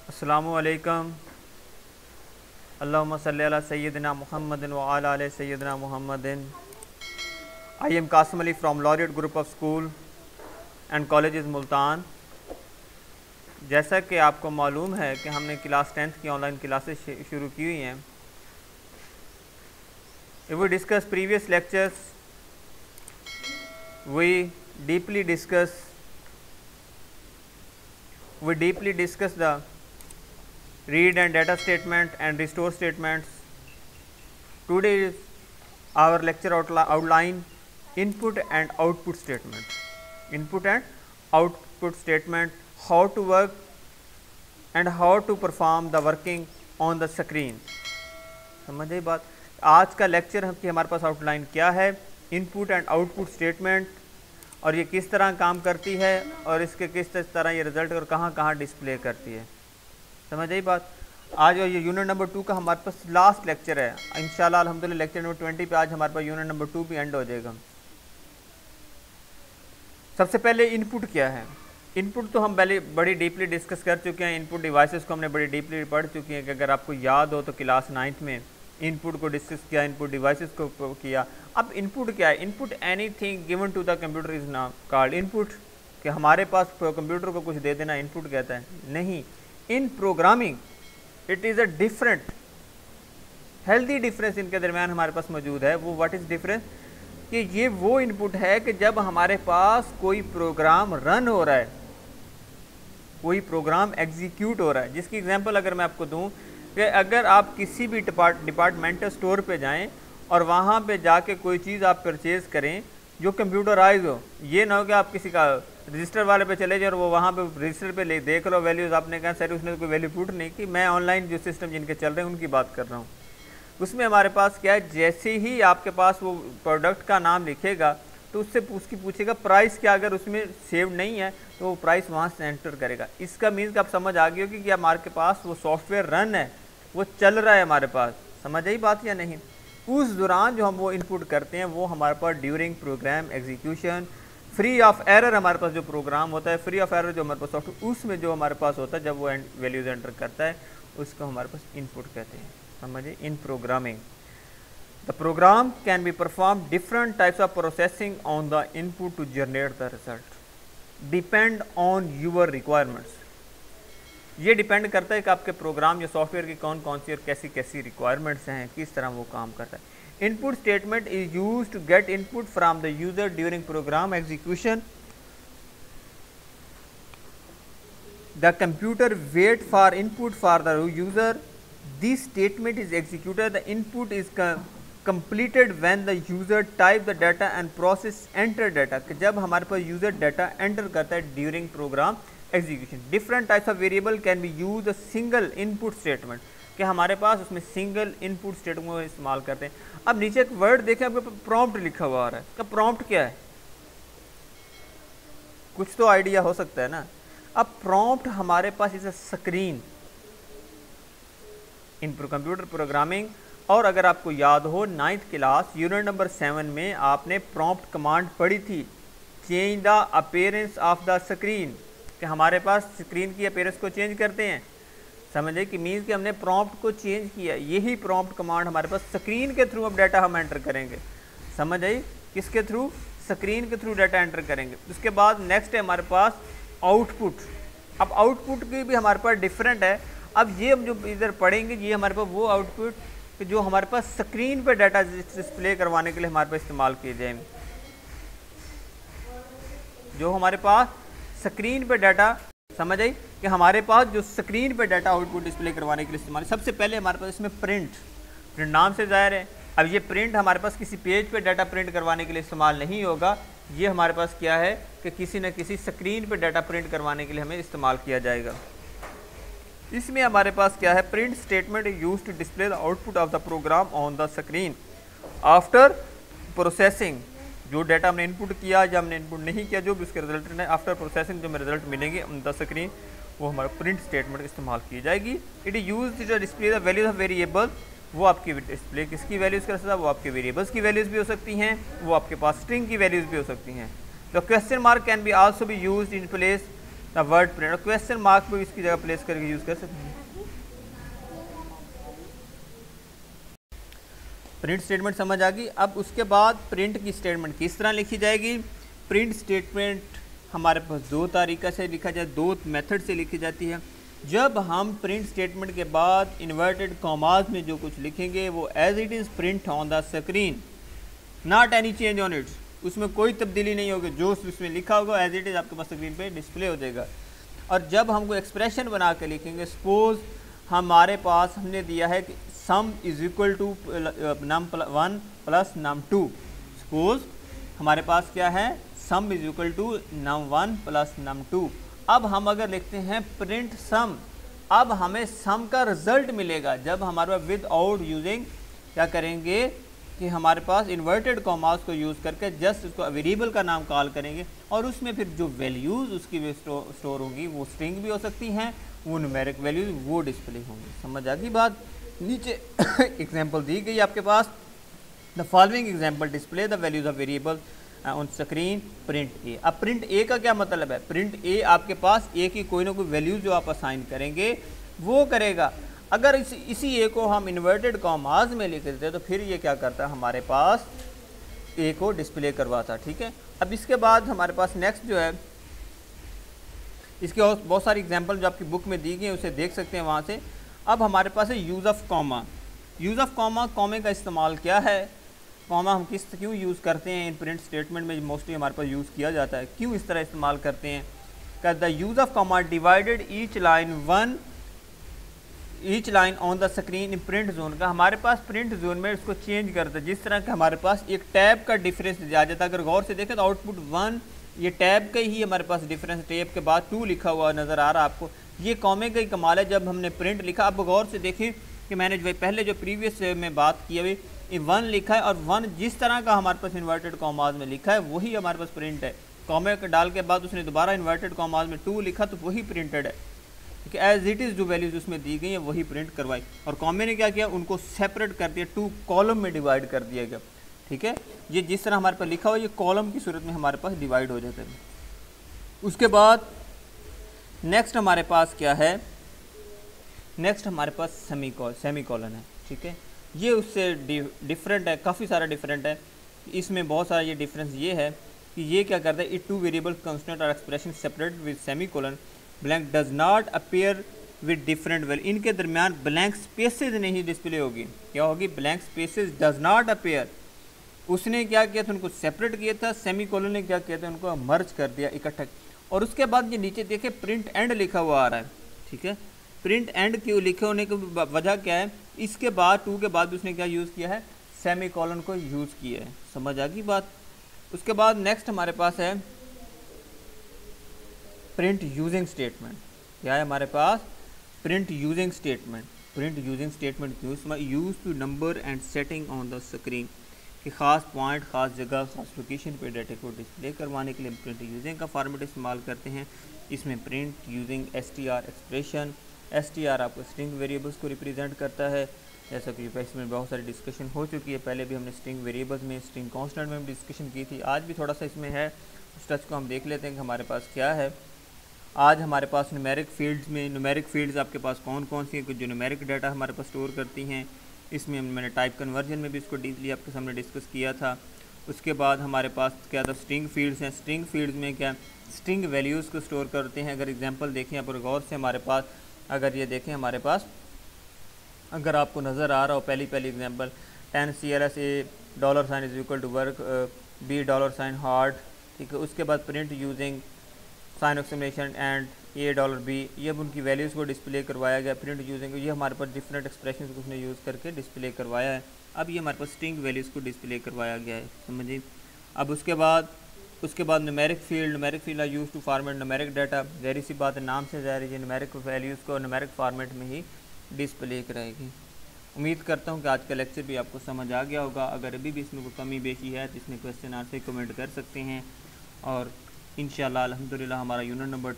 अस्सलामु अलैकुम। अल्लाहुम्मा सल्ली अला सय्यिदिना मुहम्मदिन व अला आलि सय्यिदिना मुहम्मदिन। I am Qasim Ali from Laureate group of school and colleges Multan. जैसा कि आपको मालूम है कि हमने क्लास 10th की ऑनलाइन क्लासेस शुरू की हुई हैं। If we discuss previous lectures, we deeply discuss the read and data statement and restore statements. Today is our lecture outline input and output statement. Input and output statement, how to work and how to perform the working on the screen. समझे बात। आज का lecture हमारे पास outline क्या है, input and output statement, और ये किस तरह काम करती है और इसके किस तरह ये रिजल्ट और कहाँ कहाँ डिस्प्ले करती है। समझ आई बात। आज और ये यूनिट नंबर 2 का हमारे पास लास्ट लेक्चर है इंशाल्लाह। अल्हम्दुलिल्लाह लेक्चर नंबर 20 पे आज हमारे पास यूनिट नंबर 2 भी एंड हो जाएगा। सबसे पहले इनपुट क्या है। इनपुट तो हम पहले बड़ी डीपली डिस्कस कर चुके हैं। इनपुट डिवाइसेस को हमने बड़ी डीपली पढ़ चुके हैं कि अगर आपको याद हो तो क्लास 9th में इनपुट को डिस्कस किया, इनपुट डिवाइसेस को किया। अब इनपुट क्या है। Input anything given to the computer is now called input. कि हमारे पास कंप्यूटर को कुछ दे देना इनपुट कहता है, नहीं। इन programming it is a different healthy difference इनके दरमियान हमारे पास मौजूद है। वो व्हाट इज़ डिफरेंस कि ये वो इनपुट है कि जब हमारे पास कोई प्रोग्राम रन हो रहा है, कोई प्रोग्राम एग्जीक्यूट हो रहा है। जिसकी एग्जांपल अगर मैं आपको दूं कि अगर आप किसी भी डिपार्टमेंटल स्टोर पे जाएं और वहाँ पे जाके कोई चीज़ आप परचेज़ करें जो कंप्यूटराइज हो, ये ना हो कि आप किसी का रजिस्टर वाले पे चले जाए और वो वहाँ पे रजिस्टर पे ले देख लो वैल्यूज़, आपने कहा सर उसने तो कोई वैल्यू पुट नहीं की। मैं ऑनलाइन जो सिस्टम जिनके चल रहे हैं उनकी बात कर रहा हूँ। उसमें हमारे पास क्या है, जैसे ही आपके पास वो प्रोडक्ट का नाम लिखेगा तो उससे उसकी पूछेगा प्राइस क्या। अगर उसमें सेव नहीं है तो वो प्राइस वहाँ से एंटर करेगा। इसका मीन्स आप समझ आ गई होगी कि हमारे पास वो सॉफ्टवेयर रन है, वो चल रहा है हमारे पास। समझ आई बात या नहीं। उस दौरान जो हम वो इनपुट करते हैं वो हमारे पास during program execution free of error हमारे पास जो प्रोग्राम होता है, फ्री ऑफ एरर जो हमारे पास सॉफ्टवेयर उसमें जो हमारे पास होता है जब वो वैल्यूज एंटर करता है उसको हमारे पास इनपुट कहते हैं। समझिए। In programming the program can be perform different types of processing on the input to generate the result depend on your requirements. ये डिपेंड करता है कि आपके प्रोग्राम या सॉफ्टवेयर की कौन कौन सी और कैसी कैसी रिक्वायरमेंट्स हैं, किस तरह वो काम करता है। Input statement is used to get input from the user during program execution. The computer wait for input for the user. This statement is executed. The input is completed when the user type the data and process enter data। कि जब हमारे पास user data enter करता है during program execution. Different types of variable can be use a single input statement. कि हमारे पास उसमें single input statement को इस्तेमाल करते हैं। अब नीचे एक वर्ड देखें, आपके प्रॉम्प्ट लिखा हुआ आ रहा है। का प्रॉम्प्ट क्या है, कुछ तो आइडिया हो सकता है ना। अब प्रॉम्प्ट हमारे पास is a screen in computer programming. और अगर आपको याद हो 9th क्लास यूनिट नंबर 7 में आपने प्रॉम्प्ट कमांड पढ़ी थी, change the appearance of the screen. कि हमारे पास स्क्रीन की अपीयरेंस को चेंज करते हैं। समझे कि मीन्स कि हमने प्रॉम्प्ट को चेंज किया। यही प्रॉम्प्ट कमांड हमारे पास स्क्रीन के थ्रू अब डाटा हम एंटर करेंगे। समझ आई। किसके थ्रू, स्क्रीन के थ्रू डाटा एंटर करेंगे। उसके बाद नेक्स्ट है हमारे पास आउटपुट। अब आउटपुट की भी हमारे पास डिफरेंट है। अब ये हम जो इधर पढ़ेंगे ये हमारे पास वो आउटपुट जो हमारे पास स्क्रीन पे डाटा डिस्प्ले करवाने के लिए हमारे पास इस्तेमाल किए जाएंगे। जो हमारे पास स्क्रीन पे डाटा, समझ आई कि हमारे पास जो स्क्रीन पे डाटा आउटपुट डिस्प्ले करवाने के लिए इस्तेमाल। सबसे पहले हमारे पास इसमें प्रिंट नाम से जाहिर है। अब ये प्रिंट हमारे पास किसी पेज पे डाटा प्रिंट करवाने के लिए इस्तेमाल नहीं होगा। ये हमारे पास क्या है कि किसी न किसी स्क्रीन पे डाटा प्रिंट करवाने के लिए हमें इस्तेमाल किया जाएगा। इसमें हमारे पास क्या है, print statement use to display the output of the program on the screen after processing. जो डाटा हमने इनपुट किया या हमने इनपुट नहीं किया, जो भी उसके रिजल्ट है, आफ्टर प्रोसेसिंग जो हमें रिजल्ट मिलेंगे ऑन द स्क्रीन, वो हमारा प्रिंट स्टेटमेंट इस्तेमाल की जाएगी। It is use to display the values of variable. वो आपकी डिस्प्ले किसकी वैल्यूज़ कर सकता है, वो आपके वेरिएबल्स की वैल्यूज़ भी हो सकती हैं, वो आपके पास स्ट्रिंग की वैल्यूज़ भी हो सकती हैं। The question mark can be also be used in place the word print, और क्वेश्चन मार्क भी इसकी जगह प्लेस करके यूज़ कर सकते हैं। प्रिंट स्टेटमेंट समझ आ गई। अब उसके बाद प्रिंट की स्टेटमेंट किस तरह लिखी जाएगी। प्रिंट स्टेटमेंट हमारे पास दो तरीक़ा से लिखा जाए, दो मेथड से लिखी जाती है। जब हम प्रिंट स्टेटमेंट के बाद इन्वर्टेड कॉमास में जो कुछ लिखेंगे वो as it is print on the screen, not any change on its, उसमें कोई तब्दीली नहीं होगी, जो उसमें लिखा होगा एज इट इज़ आपके पास स्क्रीन पे डिस्प्ले हो जाएगा। और जब हम कोई एक्सप्रेशन बना के लिखेंगे, सपोज हमारे पास हमने दिया है कि sum is equal to num 1 plus num 2, suppose हमारे पास क्या है, sum is equal to num 1 plus num 2। अब हम अगर लिखते हैं प्रिंट सम, अब हमें सम का रिजल्ट मिलेगा जब हमारे पास विद आउट यूजिंग क्या करेंगे कि हमारे पास इन्वर्टेड कॉमास को यूज़ करके जस्ट उसको वेरिएबल का नाम कॉल करेंगे, और उसमें फिर जो वैल्यूज़ उसकी भी स्टोर होंगी वो स्ट्रिंग भी हो सकती हैं, वो न्यूमेरिक वैल्यूज वो डिस्प्ले होंगी। समझ आ गई बात। नीचे एग्जांपल दी गई आपके पास, the following example display the values of variable on screen print A. अब प्रिंट ए का क्या मतलब है, प्रिंट ए आपके पास ए की कोई ना कोई वैल्यूज जो आप असाइन करेंगे वो करेगा। अगर इसी ए को हम इन्वर्टेड कॉमास में लिख देते तो फिर ये क्या करता है, हमारे पास ए को डिस्प्ले करवाता। ठीक है। अब इसके बाद हमारे पास नेक्स्ट जो है, इसके और बहुत सारी एग्जांपल जो आपकी बुक में दी गई है उसे देख सकते हैं वहाँ से। अब हमारे पास है use of comma. Use of comma, कॉमे का इस्तेमाल क्या है, कॉमा हम क्यों यूज़ करते हैं इन प्रिंट स्टेटमेंट में, मोस्टली हमारे पास यूज़ किया जाता है, क्यों इस तरह इस्तेमाल करते हैं। का the use of comma divided each line on the screen in print zone का, हमारे पास प्रिंट जोन में इसको चेंज करता है जिस तरह का हमारे पास एक टैब का डिफरेंस आ जाता है। अगर गौर से देखें तो आउटपुट 1, ये टैब का ही हमारे पास डिफरेंस, टैब के बाद 2 लिखा हुआ नज़र आ रहा है आपको, ये कॉमे का ही कमाल है जब हमने प्रिंट लिखा। अब गौर से देखें कि मैंने जो पहले जो प्रीवियस में बात की अभी, ये 1 लिखा है, और 1 जिस तरह का हमारे पास इन्वर्टेड कॉमास में लिखा है वही हमारे पास प्रिंट है। कॉमे डाल के बाद उसने दोबारा इन्वर्टेड कॉमास में 2 लिखा तो वही प्रिंटेड है, कि एज इट इज़ जो वैल्यूज उसमें दी गई हैं वही प्रिंट करवाई। और कॉमे ने क्या किया, उनको सेपरेट कर दिया, 2 कॉलम में डिवाइड कर दिया गया। ठीक है, ये जिस तरह हमारे पास लिखा हुआ ये कॉलम की सूरत में हमारे पास डिवाइड हो जाता है। उसके बाद नेक्स्ट हमारे पास क्या है, नेक्स्ट हमारे पास सेमीकोलन है। ठीक है, ये उससे डिफरेंट है, काफ़ी सारा डिफरेंट है। इसमें बहुत सारा ये डिफरेंस ये है कि ये क्या करता है, इट 2 वेरिएबल कांस्टेंट और expression separate with semicolon, blank does not appear with different value, इनके दरमियान ब्लैंक स्पेसेस नहीं डिस्प्ले होगी। क्या होगी, blank spaces does not appear. उसने क्या किया था, उनको सेपरेट किया था, सेमीकोलन ने क्या किया था, उनको मर्ज कर दिया, इकट्ठा। और उसके बाद ये नीचे देखे प्रिंट एंड लिखा हुआ आ रहा है। ठीक है, प्रिंट एंड क्यों लिखे होने की वजह क्या है, इसके बाद 2 के बाद उसने क्या यूज़ किया है, सेमीकोलन को यूज़ किया है। समझ आ गई बात। उसके बाद नेक्स्ट हमारे पास है प्रिंट यूजिंग स्टेटमेंट। क्या है हमारे पास, print using statement. Print using statement क्यों, use to number and setting on the screen, कि ख़ास पॉइंट, ख़ास जगह, ख़ास लोकेशन पे डाटा को डिस्प्ले करवाने के लिए प्रिंट यूजिंग का फॉर्मेट इस्तेमाल करते हैं। इसमें print using str expression, str आपको स्ट्रिंग वेरिएबल्स को रिप्रेजेंट करता है, जैसा कि इसमें बहुत सारी डिस्कशन हो चुकी है। पहले भी हमने स्ट्रिंग वेरिएबल्स में, स्ट्रिंग कांस्टेंट में भी डिस्कशन की थी, आज भी थोड़ा सा इसमें है, उस टच को हम देख लेते हैं कि हमारे पास क्या है। आज हमारे पास न्यूमेरिक फील्ड्स में, न्यूमेरिक फील्ड्स आपके पास कौन कौन सी हैं, कुछ जो न्यूमेरिक डाटा हमारे पास स्टोर करती हैं। इसमें मैंने टाइप कन्वर्जन में भी इसको डीपली आपके सामने डिस्कस किया था। उसके बाद हमारे पास क्या था, स्ट्रिंग फील्ड्स हैं। स्ट्रिंग फील्ड्स में क्या, स्ट्रिंग वैल्यूज़ को स्टोर करते हैं। अगर एग्जांपल देखें आप गौर से, हमारे पास अगर ये देखें, हमारे पास अगर आपको नज़र आ रहा हो पहली example 10 CLS $sign is equal to work $B hard. ठीक है, उसके बाद print using sign exclamation and $B, ये अब उनकी वैल्यूज़ को डिस्प्ले करवाया गया। प्रिंट यूजिंग, ये हमारे पास डिफरेंट एक्सप्रेशन को उसने यूज़ करके डिस्प्ले करवाया है। अब ये हमारे पास स्ट्रिंग वैल्यूज़ को डिस्प्ले करवाया गया है, समझिए। अब उसके बाद numeric field are use to format numeric data. ज़ाहिर सी बात है, नाम से ज़ाहिर है न्यूमेरिक वैल्यूज़ को न्यूमेरिक फॉर्मेट में ही डिस्प्ले कराएगी। उम्मीद करता हूँ कि आज का लेक्चर भी आपको समझ आ गया होगा। अगर अभी भी इसमें कोई कमी बेशी है तो इसमें क्वेश्चन आंसर कमेंट कर सकते हैं। और इंशाल्लाह अल्हम्दुलिल्लाह हमारा यूनिट नंबर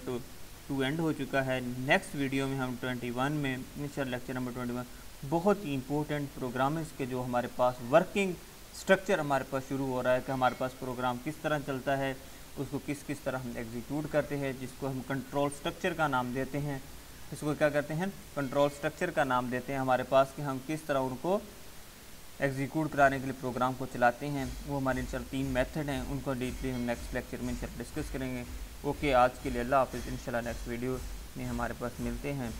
2 एंड हो चुका है। नेक्स्ट वीडियो में हम 21 में इंशाल्लाह लेक्चर नंबर 21 बहुत ही इंपॉर्टेंट प्रोग्रामिंग के जो हमारे पास वर्किंग स्ट्रक्चर हमारे पास शुरू हो रहा है कि हमारे पास प्रोग्राम किस तरह चलता है, उसको किस किस तरह हम एग्जीक्यूट करते हैं, जिसको हम कंट्रोल स्ट्रक्चर का नाम देते हैं। इसको क्या करते हैं, कंट्रोल स्ट्रक्चर का नाम देते हैं हमारे पास, कि हम किस तरह उनको एग्जीक्यूट कराने के लिए प्रोग्राम को चलाते हैं। वो हमारे इंशाल्लाह 3 मेथड हैं, उनको डीपली हम नेक्स्ट लेक्चर में इंशाल्लाह डिस्कस करेंगे। ओके, आज के लिए अल्लाह हाफ़िज़। इंशाल्लाह नेक्स्ट वीडियो में हमारे पास मिलते हैं।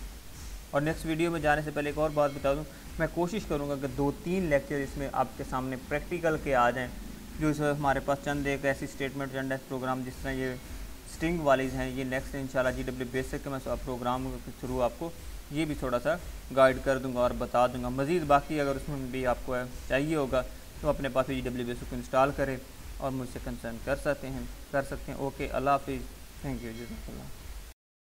और नेक्स्ट वीडियो में जाने से पहले एक और बात बता दूं, मैं कोशिश करूंगा कि 2-3 लेक्चर इसमें आपके सामने प्रैक्टिकल के आ जाएं, जो इस हमारे पास चंद एक ऐसी स्टेटमेंट, चंद ऐसे प्रोग्राम जिस तरह ये स्ट्रिंग वालीज हैं, ये नेक्स्ट इंशाल्लाह GW बेसिक के मैं प्रोग्राम के थ्रू आपको ये भी थोड़ा सा गाइड कर दूंगा और बता दूंगा। मज़ीद बाकी अगर उसमें भी आपको चाहिए होगा तो अपने पास GW बेसिक को इंस्टॉल करें और मुझसे कंसर्न कर सकते हैं। ओके, अल्लाह हाफ़िज़। थैंक यू, जज़ाकल्लाह।